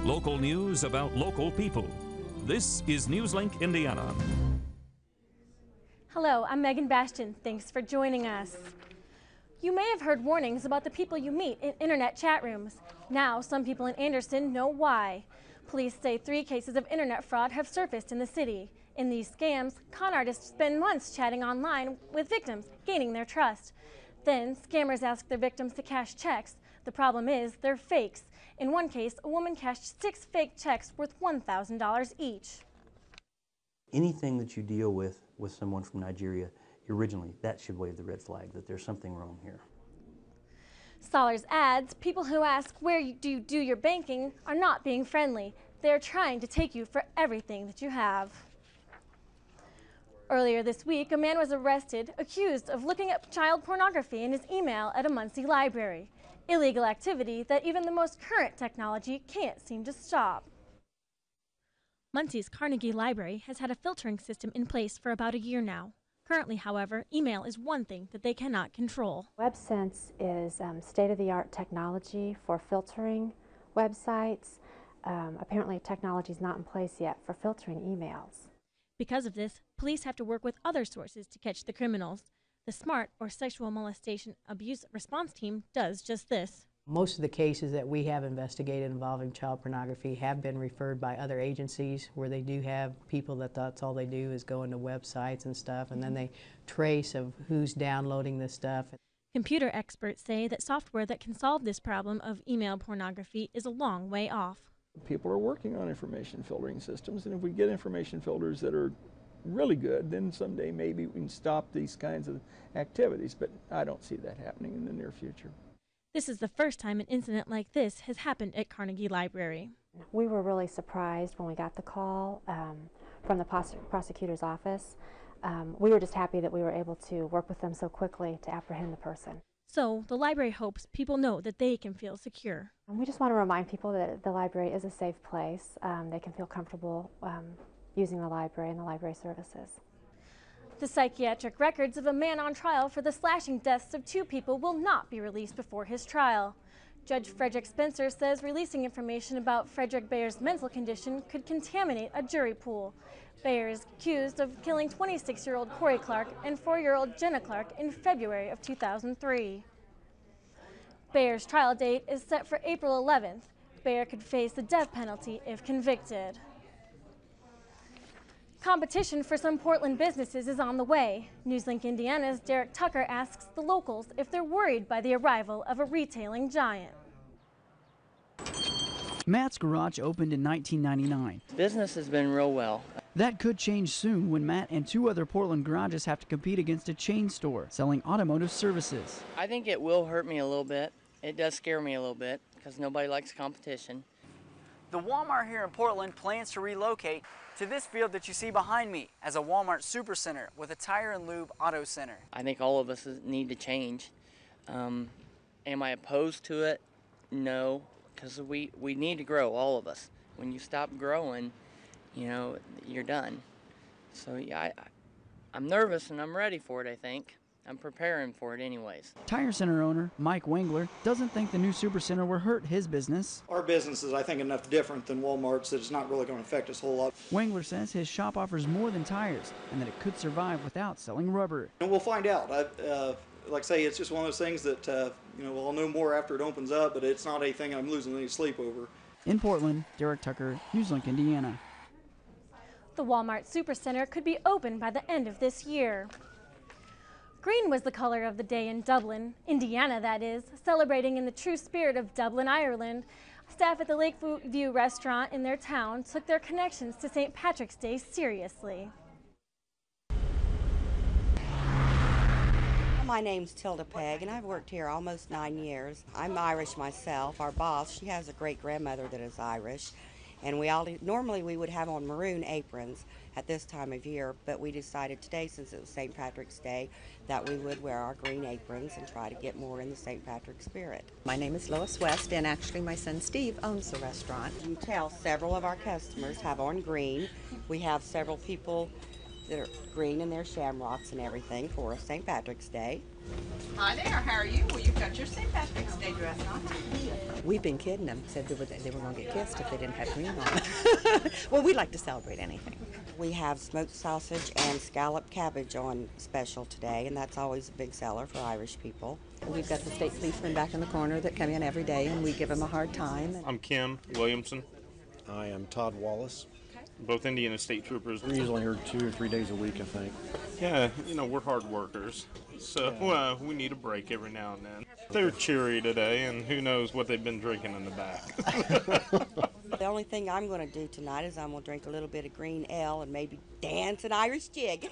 Local news about local people. This is Newslink, Indiana. Hello, I'm Megan Bastian. Thanks for joining us. You may have heard warnings about the people you meet in internet chat rooms. Now, some people in Anderson know why. Police say 3 cases of internet fraud have surfaced in the city. In these scams, con artists spend months chatting online with victims, gaining their trust. Then, scammers ask their victims to cash checks. The problem is, they're fakes. In one case, a woman cashed 6 fake checks worth $1,000 each. Anything that you deal with someone from Nigeria, originally, that should wave the red flag that there's something wrong here. Sollers adds, people who ask where do you do your banking are not being friendly. They're trying to take you for everything that you have. Earlier this week, a man was arrested accused of looking at child pornography in his email at a Muncie library. Illegal activity that even the most current technology can't seem to stop. Muncie's Carnegie Library has had a filtering system in place for about a year now. Currently, however, email is one thing that they cannot control. WebSense is state-of-the-art technology for filtering websites. Apparently, technology is not in place yet for filtering emails. Because of this, police have to work with other sources to catch the criminals. The SMART, or Sexual Molestation Abuse Response Team, does just this. Most of the cases that we have investigated involving child pornography have been referred by other agencies where they do have people that that's all they do is go into websites and stuff, and then they trace of who's downloading this stuff. Computer experts say that software that can solve this problem of email pornography is a long way off. People are working on information filtering systems, and if we get information filters that are really good, then someday maybe we can stop these kinds of activities, but I don't see that happening in the near future. This is the first time an incident like this has happened at Carnegie Library. We were really surprised when we got the call from the prosecutor's office. We were just happy that we were able to work with them so quickly to apprehend the person. So the library hopes people know that they can feel secure. And we just want to remind people that the library is a safe place. They can feel comfortable using the library and the library services. The psychiatric records of a man on trial for the slashing deaths of 2 people will not be released before his trial. Judge Frederick Spencer says releasing information about Frederick Bayer's mental condition could contaminate a jury pool. Bayer is accused of killing 26-year-old Corey Clark and 4-year-old Jenna Clark in February of 2003. Bayer's trial date is set for April 11th. Bayer could face the death penalty if convicted. Competition for some Portland businesses is on the way. Newslink Indiana's Derek Tucker asks the locals if they're worried by the arrival of a retailing giant. Matt's Garage opened in 1999. Business has been real well. That could change soon when Matt and 2 other Portland garages have to compete against a chain store selling automotive services. I think it will hurt me a little bit. It does scare me a little bit because nobody likes competition. The Walmart here in Portland plans to relocate to this field that you see behind me as a Walmart Supercenter with a tire and lube auto center. I think all of us need to change. Am I opposed to it? No, because we need to grow, all of us. When you stop growing, you know, you're done. So yeah, I'm nervous and I'm ready for it, I think. I'm preparing for it anyways. Tire Center owner Mike Wengler doesn't think the new Supercenter will hurt his business. Our business is, I think, enough different than Walmart's that it's not really going to affect us a whole lot. Wengler says his shop offers more than tires and that it could survive without selling rubber. And we'll find out. Like I say, it's just one of those things that you know, we'll know more after it opens up, but it's not anything I'm losing any sleep over. In Portland, Derek Tucker, Newslink, Indiana. The Walmart Supercenter could be open by the end of this year. Green was the color of the day in Dublin, Indiana that is, celebrating in the true spirit of Dublin, Ireland. Staff at the Lakeview restaurant in their town took their connections to St. Patrick's Day seriously. My name's Tilda Pegg, and I've worked here almost 9 years. I'm Irish myself. Our boss, she has a great-grandmother that is Irish, and normally we would have on maroon aprons at this time of year, but we decided today, since it was St. Patrick's Day, that we would wear our green aprons and try to get more in the St. Patrick spirit. My name is Lois West, and actually my son Steve owns the restaurant. You can tell several of our customers have on green. We have several people that are green and they're shamrocks and everything for St. Patrick's Day. Hi there, how are you? Well, you've got your St. Patrick's Day dress on. We've been kidding them, said they were going to get kissed if they didn't have green on. Well, we like to celebrate anything. We have smoked sausage and scalloped cabbage on special today, and that's always a big seller for Irish people. We've got the state policemen back in the corner that come in every day, and we give them a hard time. I'm Kim Williamson. I am Todd Wallace. Both Indiana state troopers. We're usually here 2 or 3 days a week, I think. Yeah, you know, we're hard workers, so we need a break every now and then. They're cheery today, and who knows what they've been drinking in the back. The only thing I'm going to do tonight is I'm going to drink a little bit of green ale and maybe dance an Irish jig.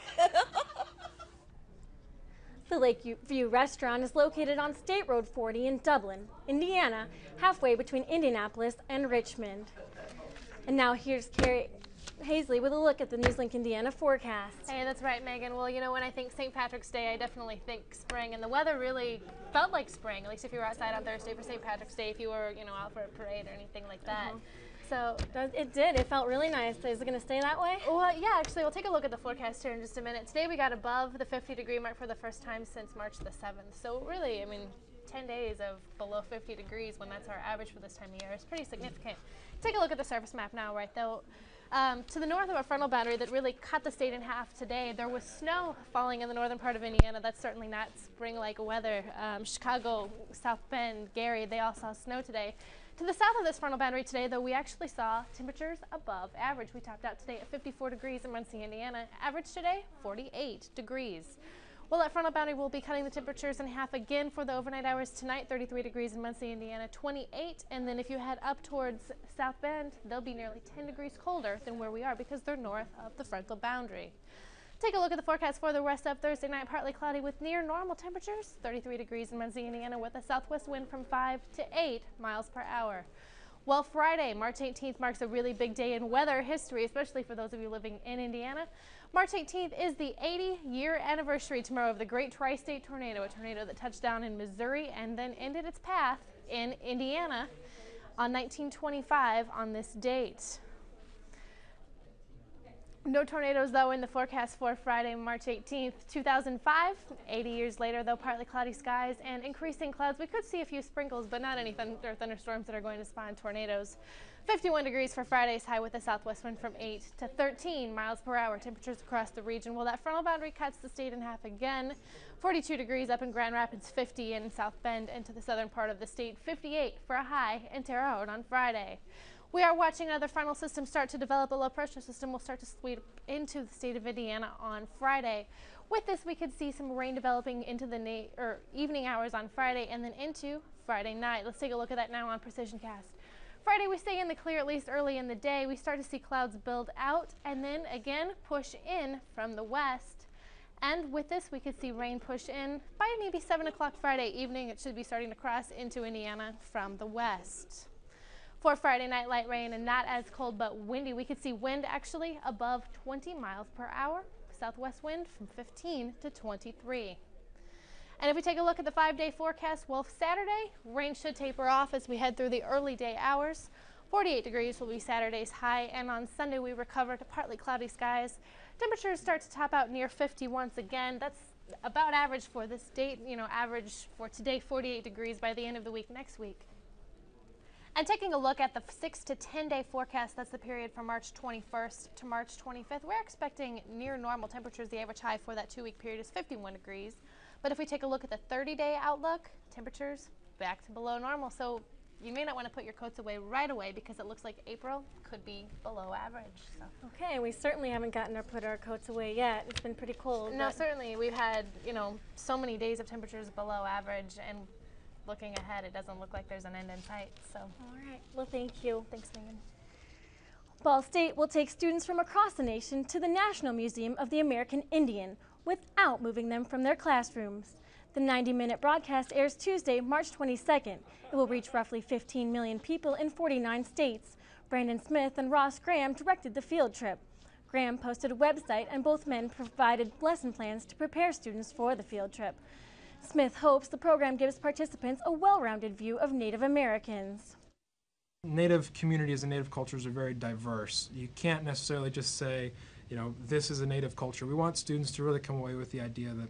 The Lakeview Restaurant is located on State Road 40 in Dublin, Indiana, halfway between Indianapolis and Richmond. And now here's Carrie Hazley with a look at the Newslink Indiana forecast. Hey, that's right, Megan. Well, you know, when I think St. Patrick's Day, I definitely think spring, and the weather really felt like spring, at least if you were outside on Thursday for St. Patrick's Day, if you were, you know, out for a parade or anything like that. So it did. It felt really nice. Is it going to stay that way? Well, yeah, actually, we'll take a look at the forecast here in just a minute. Today we got above the 50-degree mark for the first time since March the 7th. So really, I mean, 10 days of below 50 degrees when that's our average for this time of year is pretty significant. Take a look at the surface map now, right, though. To the north of a frontal boundary that really cut the state in half today, there was snow falling in the northern part of Indiana. That's certainly not spring-like weather. Chicago, South Bend, Gary, they all saw snow today. To the south of this frontal boundary today, though, we actually saw temperatures above average. We topped out today at 54 degrees in Muncie, Indiana. Average today, 48 degrees. Well, that frontal boundary will be cutting the temperatures in half again for the overnight hours tonight. 33 degrees in Muncie, Indiana, 28. And then if you head up towards South Bend, they'll be nearly 10 degrees colder than where we are because they're north of the frontal boundary. Take a look at the forecast for the rest of Thursday night. Partly cloudy with near normal temperatures. 33 degrees in Muncie, Indiana, with a southwest wind from 5 to 8 miles per hour. Well, Friday, March 18th, marks a really big day in weather history, especially for those of you living in Indiana. March 18th is the 80-year anniversary tomorrow of the Great Tri-State Tornado, a tornado that touched down in Missouri and then ended its path in Indiana on 1925 on this date. No tornadoes, though, in the forecast for Friday, March 18th, 2005. 80 years later, though, partly cloudy skies and increasing clouds. We could see a few sprinkles, but not any thunderstorms that are going to spawn tornadoes. 51 degrees for Friday's high with a southwest wind from 8 to 13 miles per hour. Temperatures across the region. Well, that frontal boundary cuts the state in half again. 42 degrees up in Grand Rapids, 50 in South Bend and to the southern part of the state. 58 for a high in Terre Haute on Friday. We are watching another frontal system start to develop. A low pressure system will start to sweep into the state of Indiana on Friday. With this, we could see some rain developing into the evening hours on Friday and then into Friday night. Let's take a look at that now on Precision Cast. Friday, we stay in the clear at least early in the day. We start to see clouds build out and then again push in from the west. And with this, we could see rain push in by maybe 7 o'clock Friday evening. It should be starting to cross into Indiana from the west. For Friday night, light rain and not as cold but windy. We could see wind actually above 20 miles per hour. Southwest wind from 15 to 23. And if we take a look at the 5-day forecast, well, Saturday, rain should taper off as we head through the early day hours. 48 degrees will be Saturday's high, and on Sunday we recover to partly cloudy skies. Temperatures start to top out near 50 once again. That's about average for this date, you know, average for today, 48 degrees by the end of the week next week. And taking a look at the 6 to 10-day forecast, that's the period from March 21st to March 25th, we're expecting near normal temperatures. The average high for that 2-week period is 51 degrees. But if we take a look at the 30-day outlook, temperatures back to below normal. So you may not want to put your coats away right away because it looks like April could be below average. So. Okay, we certainly haven't gotten to put our coats away yet. It's been pretty cold. No, certainly. We've had, you know, so many days of temperatures below average, and looking ahead, it doesn't look like there's an end in sight. So. All right. Well, thank you. Thanks, Megan. Ball State will take students from across the nation to the National Museum of the American Indian without moving them from their classrooms. The 90-minute broadcast airs Tuesday, March 22nd. It will reach roughly 15 million people in 49 states. Brandon Smith and Ross Graham directed the field trip. Graham posted a website, and both men provided lesson plans to prepare students for the field trip. Smith hopes the program gives participants a well-rounded view of Native Americans. Native communities and Native cultures are very diverse. You can't necessarily just say, you know, this is a Native culture. We want students to really come away with the idea that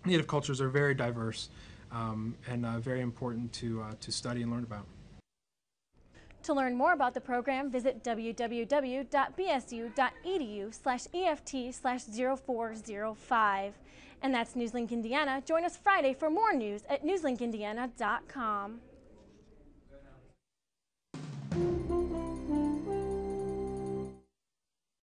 Native cultures are very diverse and very important to study and learn about. To learn more about the program, visit www.bsu.edu/EFT/0405. And that's Newslink Indiana. Join us Friday for more news at newslinkindiana.com.